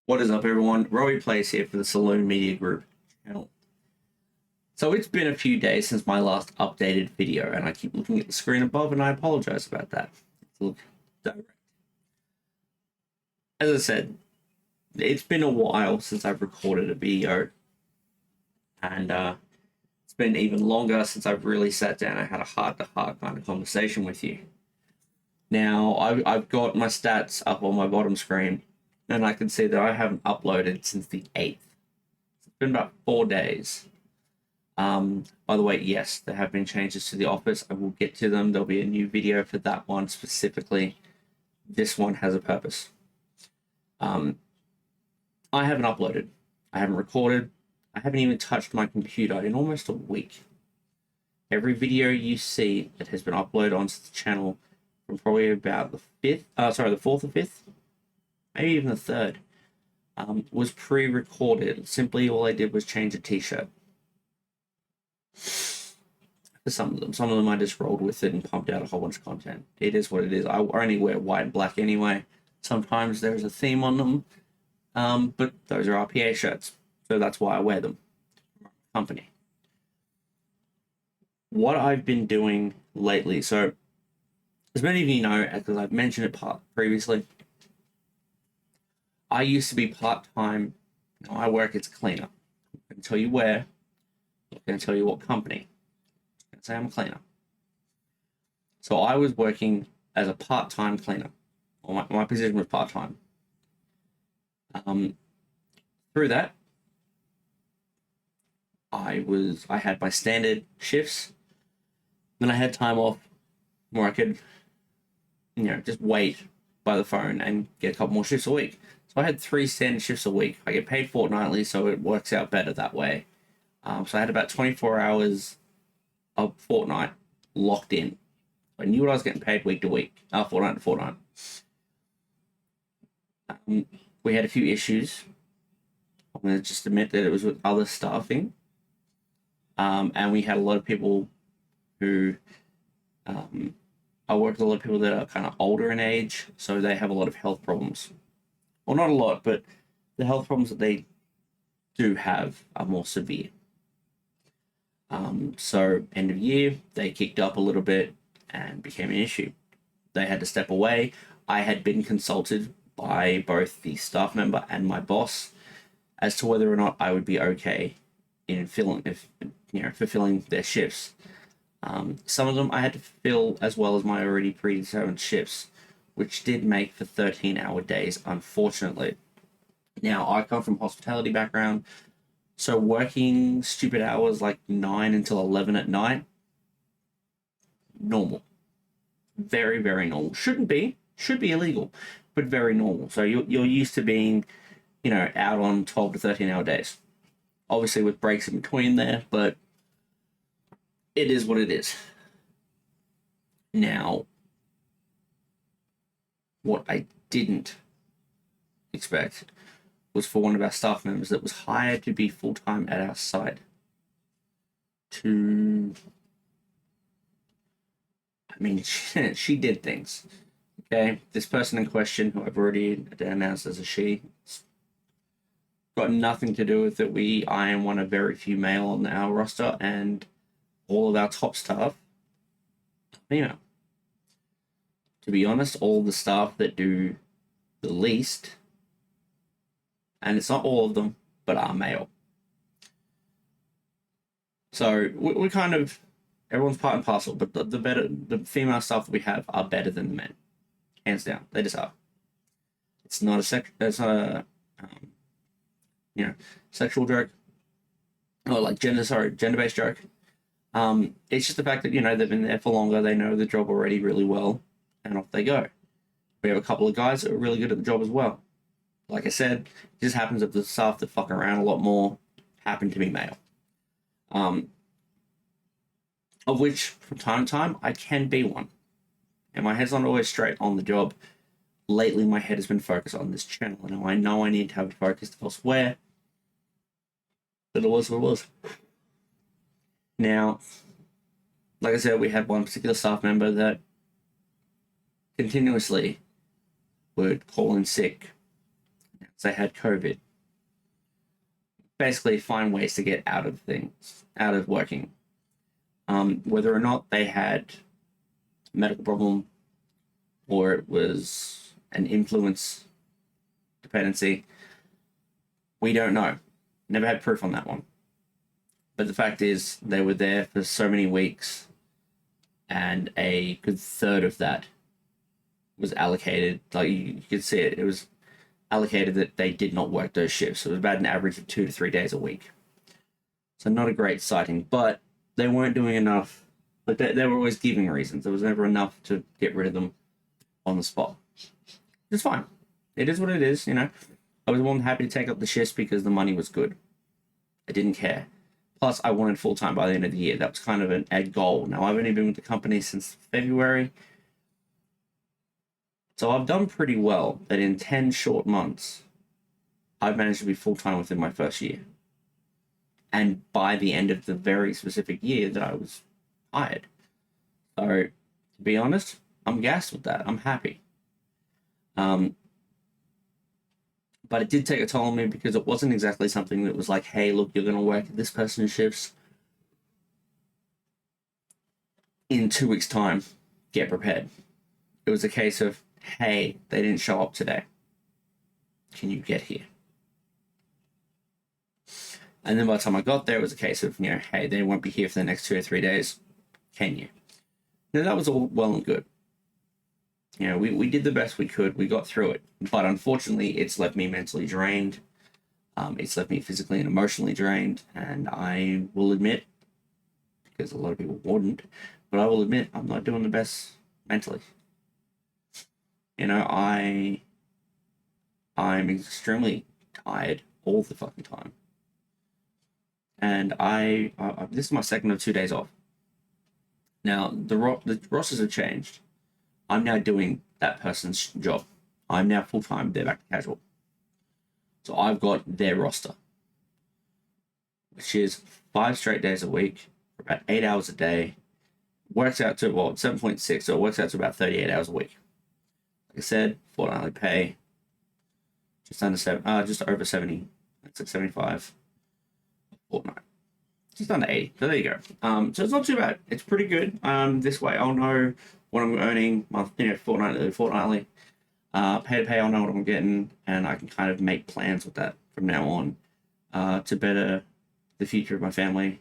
What is up, everyone? Rowie Plays here for the Saloon Media Group channel. So it's been a few days since my last updated video, and I keep looking at the screen above, and I apologize about that. Look direct. As I said, it's been a while since I've recorded a video, and it's been even longer since I've really sat down and had a heart-to-heart kind of conversation with you. Now, I've got my stats up on my bottom screen, and I can see that I haven't uploaded since the 8th. It's been about 4 days. By the way, yes, there have been changes to the office. I will get to them. There'll be a new video for that one specifically. This one has a purpose. I haven't uploaded. I haven't recorded. I haven't even touched my computer in almost a week. Every video you see that has been uploaded onto the channel from probably about the 4th or 5th, maybe even the 3rd, was pre-recorded. Simply all I did was change a t-shirt. For some of them I just rolled with it and pumped out a whole bunch of content. It is what it is. I only wear white and black anyway. Sometimes there's a theme on them, but those are RPA shirts, so that's why I wear them. Company. What I've been doing lately, so as many of you know, because I've mentioned it previously, I used to be part-time. Now I work as a cleaner. I'm going to tell you where. I'm going to tell you what company. I'm going to say I'm a cleaner. So I was working as a part-time cleaner. Well, my position was part-time. Through that, I had my standard shifts. Then I had time off where I could, just wait by the phone and get a couple more shifts a week. So I had 3 standard shifts a week. I get paid fortnightly, so it works out better that way. So I had about 24 hours of fortnight locked in. I knew what I was getting paid week to week, fortnight to fortnight. We had a few issues. I'm going to just admit that it was with other staffing. And we had a lot of people who... I work with a lot of people that are kind of older in age, so they have a lot of health problems. Well, not a lot, but the health problems that they do have are more severe. So end of year, they kicked up a little bit and became an issue. They had to step away. I had been consulted by both the staff member and my boss as to whether or not I would be okay in fulfilling their shifts. Some of them I had to fill as well as my already predetermined shifts, which did make for 13-hour days, unfortunately. Now, I come from hospitality background, so working stupid hours like 9 until 11 at night, normal. Very, very normal. Should be illegal, but very normal. So you're used to being, out on 12 to 13-hour days. Obviously with breaks in between there, but it is what it is. Now, what I didn't expect was for one of our staff members that was hired to be full-time at our site she did things. Okay, this person in question, who I've already announced as a she, got nothing to do with it. I am one of very few male on our roster, and all of our top staff are female. To be honest, all the staff that do the least, and it's not all of them, but are male. So we kind of, everyone's part and parcel, but the female staff that we have are better than the men, hands down. They just are. It's not a sexual joke, or like gender-based joke. It's just the fact that, they've been there for longer, they know the job already really well, and off they go. We have a couple of guys that are really good at the job as well. Like I said, it just happens that the staff that fuck around a lot more happen to be male. Of which, from time to time, I can be one. And my head's not always straight on the job. Lately, my head has been focused on this channel, and I know I need to have it focused elsewhere. But it was what it was. Now, like I said, we had one particular staff member that continuously would call in sick they had COVID. Basically, find ways to get out of things, out of working. Whether or not they had a medical problem or it was an influence dependency, we don't know. Never had proof on that one. But the fact is, they were there for so many weeks, and a good third of that was allocated. Like you could see it, it was allocated that they did not work those shifts. So it was about an average of 2 to 3 days a week. So not a great sighting, but they weren't doing enough. But they were always giving reasons. There was never enough to get rid of them on the spot. It's fine. It is what it is, you know. I was more than happy to take up the shifts because the money was good. I didn't care. Plus, I wanted full-time by the end of the year. That was kind of a goal. Now, I've only been with the company since February. So I've done pretty well that in 10 short months, I've managed to be full-time within my first year. And by the end of the very specific year that I was hired. So, to be honest, I'm gassed with that. I'm happy. But it did take a toll on me because it wasn't exactly something that was like, hey, look, you're going to work at this person's shifts in 2 weeks' time. Get prepared. It was a case of, hey, they didn't show up today. Can you get here? And then by the time I got there, it was a case of, you know, hey, they won't be here for the next 2 or 3 days. Can you? Now, that was all well and good. You know, we did the best we could. We got through it. But unfortunately, it's left me mentally drained. It's left me physically and emotionally drained. And I will admit, because a lot of people wouldn't, but I will admit I'm not doing the best mentally. You know, I'm extremely tired all the fucking time. And I this is my second of 2 days off. Now, the rosters have changed. I'm now doing that person's job. I'm now full-time, they're back to casual. So I've got their roster, which is 5 straight days a week, for about 8 hours a day. Works out to, 7.6, so it works out to about 38 hours a week. Like I said, fortnightly pay, just over 70, that's like 75 fortnight. Just under 80, so there you go. So it's not too bad. It's pretty good. This way I'll know what I'm earning fortnightly. Pay to pay, I'll know what I'm getting, and I can kind of make plans with that from now on to better the future of my family.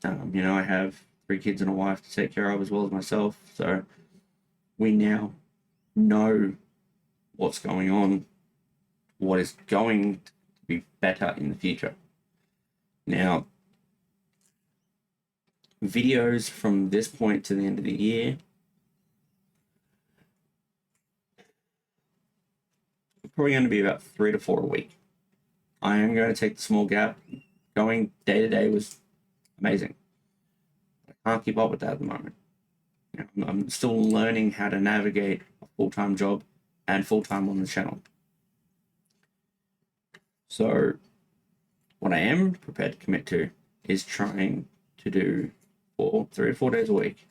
You know, I have 3 kids and a wife to take care of as well as myself, so we now know what's going on, what is going to be better in the future. Now, videos from this point to the end of the year are probably going to be about 3 to 4 a week. I am going to take the small gap. Going day to day was amazing. I can't keep up with that at the moment. You know, I'm still learning how to navigate a full-time job and full-time on the channel. So what I am prepared to commit to is trying to do 3 or 4 days a week.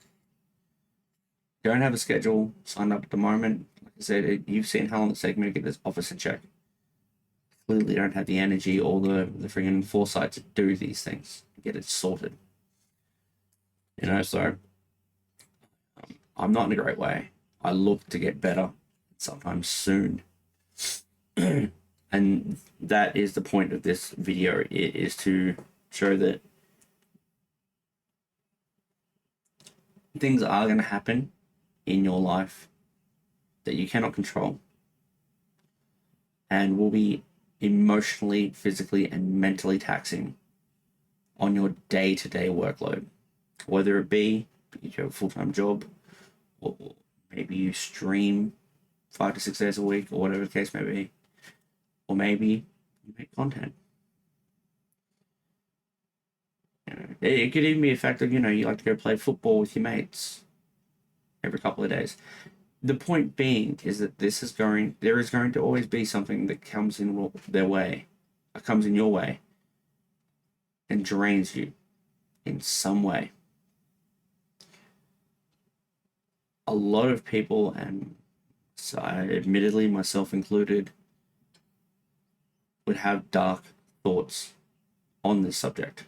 Don't have a schedule signed up at the moment. Like I said, you've seen how long it's taken me to get this office in check. Clearly don't have the energy or the friggin' foresight to do these things, get it sorted. You know, so I'm not in a great way. I look to get better sometime soon. And that is the point of this video. It is to show that things are going to happen in your life that you cannot control and will be emotionally, physically, and mentally taxing on your day-to-day workload. Whether it be you have a full-time job, or maybe you stream 5 to 6 days a week, or whatever the case may be, or maybe you make content. You know, it could even be a fact of, you know, you like to go play football with your mates every couple of days. The point being is that there is going to always be something that comes in their way, comes in your way, and drains you in some way. A lot of people, and so admittedly myself included, would have dark thoughts on this subject.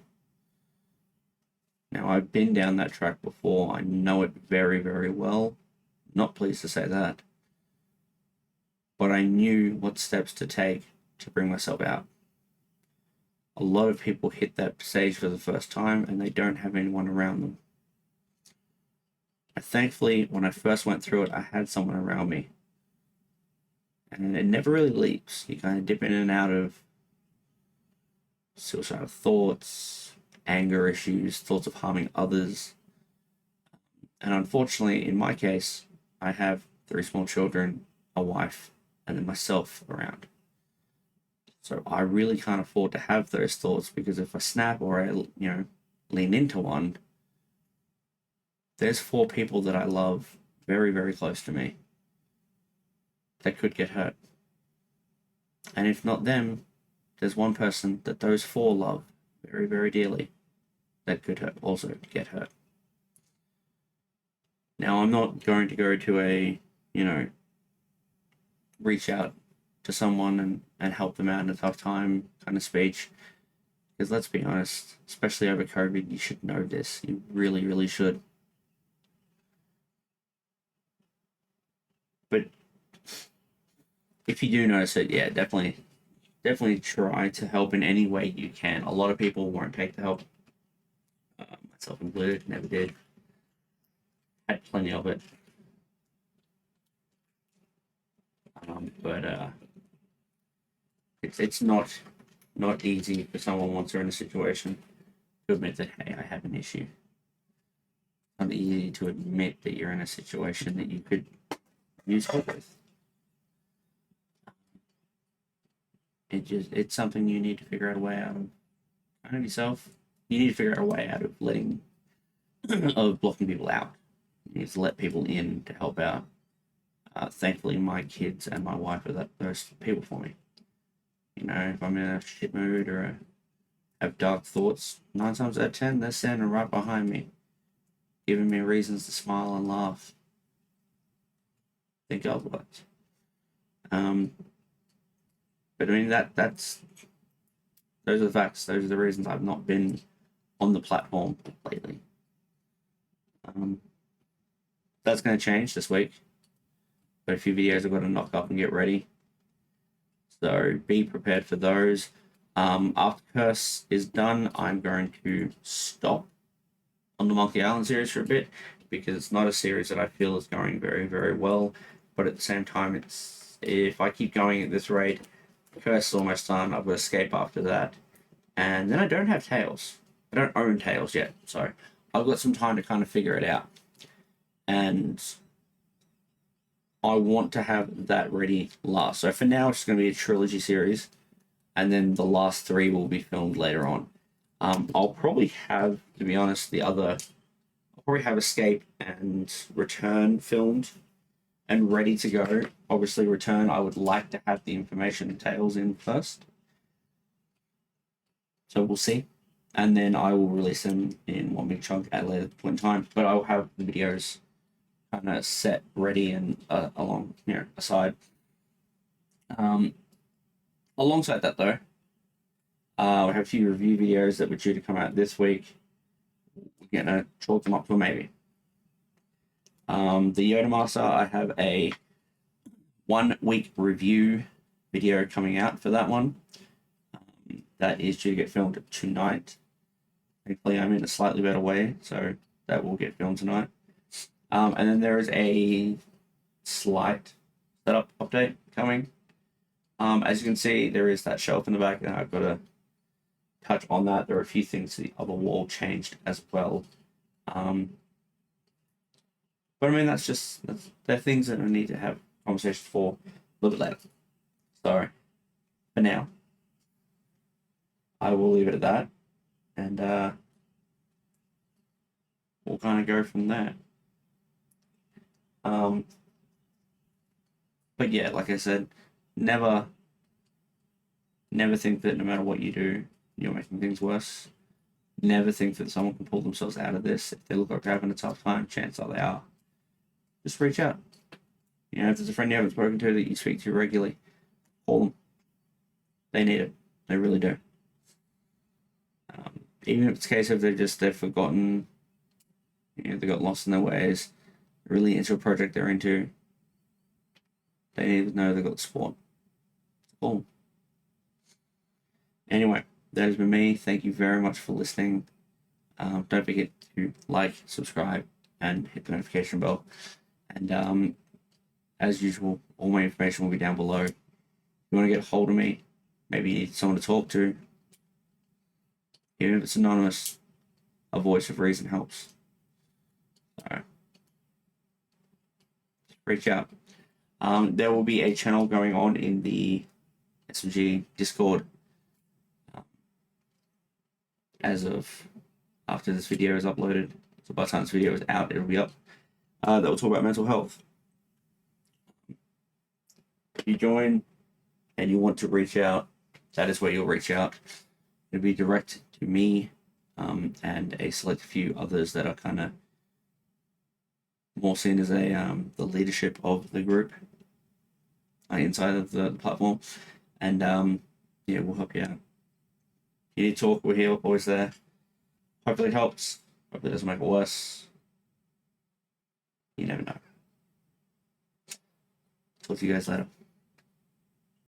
Now, I've been down that track before. I know it very, very well. Not pleased to say that. But I knew what steps to take to bring myself out. A lot of people hit that stage for the first time and they don't have anyone around them. Thankfully, when I first went through it, I had someone around me. And it never really leaves. You kind of dip in and out of suicidal thoughts, anger issues, thoughts of harming others. And unfortunately, in my case, I have 3 small children, a wife, and then myself around. So I really can't afford to have those thoughts, because if I snap or I, lean into one, there's 4 people that I love very, very close to me that could get hurt. And if not them, there's one person that those 4 love very, very dearly that could also get hurt. Now, I'm not going to go to a, reach out to someone and help them out in a tough time kind of speech. Because let's be honest, especially over COVID, you should know this. You really, really should. But if you do notice it, yeah, definitely try to help in any way you can. A lot of people won't take the help. Myself included, never did. Had plenty of it. But it's not easy for someone once they're in a situation to admit that, hey, I have an issue. It's not easy to admit that you're in a situation that you could use help with. It's something you need to figure out a way out of. Kind of yourself. You need to figure out a way out of blocking people out. You need to let people in to help out. Thankfully, my kids and my wife are those people for me. If I'm in a shit mood or have dark thoughts, 9 times out of 10, they're standing right behind me, giving me reasons to smile and laugh. Think God works. But I mean, those are the facts. Those are the reasons I've not been on the platform lately. That's going to change this week. But a few videos I've got to knock up and get ready. So be prepared for those. After Curse is done, I'm going to stop on the Monkey Island series for a bit, because it's not a series that I feel is going very, very well. But at the same time, if I keep going at this rate, Curse is almost done. I've got Escape after that. And then I don't have Tales. I don't own Tales yet, so I've got some time to kind of figure it out. And I want to have that ready last. So for now, it's going to be a trilogy series, and then the last 3 will be filmed later on. I'll probably have, to be honest, I'll probably have Escape and Return filmed and ready to go. Obviously, Return, I would like to have the information and Tales in first. So we'll see. And then I will release them in one big chunk at a later point in time. But I'll have the videos kind of set, ready, and aside. Alongside that, though, we have a few review videos that were due to come out this week. We're going to chalk them up to a maybe. The Yoda Master, I have a 1-week review video coming out for that one. That is due to get filmed tonight. Thankfully, I'm in a slightly better way, so that will get filmed tonight. And then there is a slight setup update coming. As you can see, there is that shelf in the back, and I've got to touch on that. There are a few things to the other wall changed as well. But I mean, they're things that I need to have conversations for a little bit later. So, for now, I will leave it at that, and we'll kind of go from there. But yeah, like I said, never think that no matter what you do, you're making things worse. Never think that someone can pull themselves out of this. If they look like they're having a tough time, chances are they are. Just reach out. If there's a friend you haven't spoken to that you speak to regularly, call them. They need it. They really do. Even if it's a case of they've forgotten, they got lost in their ways, really into a project they're into, they need to know they've got support. Cool. Anyway, that has been me. Thank you very much for listening. Don't forget to like, subscribe, and hit the notification bell. And as usual, all my information will be down below. If you want to get a hold of me, maybe you need someone to talk to, even if it's anonymous, a voice of reason helps. So, reach out. There will be a channel going on in the SMG Discord as of after this video is uploaded. So by the time this video is out, it'll be up. That will talk about mental health. If you join and you want to reach out, that is where you'll reach out. It'll be direct to me and a select few others that are kind of more seen as the leadership of the group inside of the platform. And yeah, we'll help you out. If you need to talk, we're here, always there. Hopefully it helps. Hopefully it doesn't make it worse. You never know. Talk to you guys later.